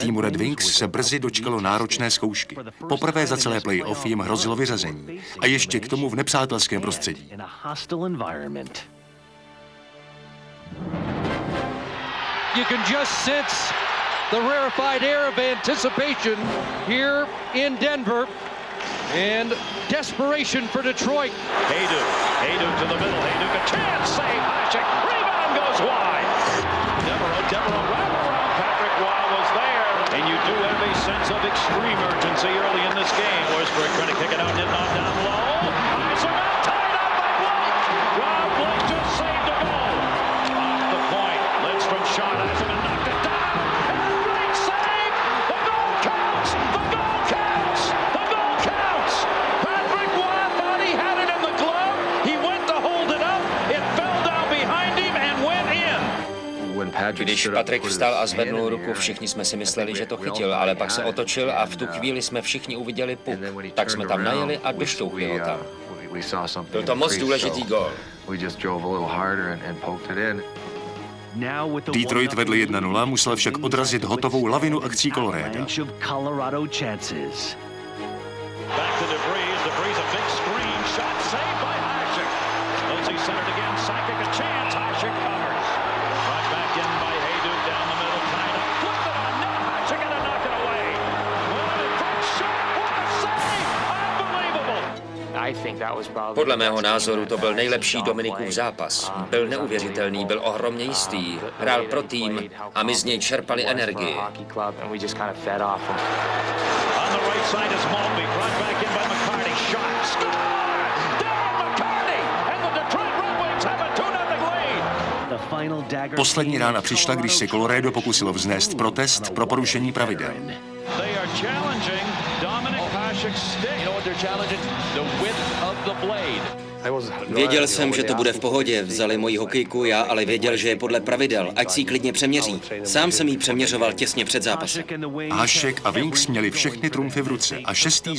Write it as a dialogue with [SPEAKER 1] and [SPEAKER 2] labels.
[SPEAKER 1] Týmu Red Wings se brzy dočkalo náročné zkoušky. Poprvé za celé play-off jim hrozilo vyřazení. A ještě k tomu v nepřátelském prostředí.
[SPEAKER 2] You can just sense the rarefied air of anticipation here in Denver and desperation for Detroit.
[SPEAKER 3] Hejduk to the middle. Hejduk a chance. Save. Hasek. Rebound goes wide. Devereaux wrap around. Patrick Roy was there. And you do have a sense of extreme urgency early in this game. Forsberg trying to kick it out. Did not down low. Eisenman tied up by Blake. Rob Blake just saved a goal. Off the point. Lidstrom shot. Eisenman knocked it down. And Blake saved. The goal counts. The goal counts. The goal counts. Patrick Roy thought he had it in the glove. He went to hold it up. It fell down behind him and went in.
[SPEAKER 4] Když Patrik vstal a zvednul ruku, všichni jsme si mysleli, že to chytil, ale pak se otočil a v tu chvíli jsme všichni uviděli puk. Tak jsme tam najeli a doštoupili ho tam. Byl to moc důležitý gól.
[SPEAKER 1] Detroit vedl 1-0, musel však odrazit hotovou lavinu akcí Colorada.
[SPEAKER 4] Podle mého názoru to byl nejlepší Dominikův zápas. Byl neuvěřitelný, byl ohromně jistý, hrál pro tým a my z něj čerpali energii. Poslední rána přišla, když se Colorado pokusilo vznést protest pro porušení pravidel. Věděl jsem, že to bude v pohodě, vzali moji hokejku, já ale věděl, že je podle pravidel, ať si ji klidně přeměří. Sám jsem ji přeměřoval těsně před zápasem.
[SPEAKER 1] Hasek a Wings měli všechny trumfy v ruce a šestý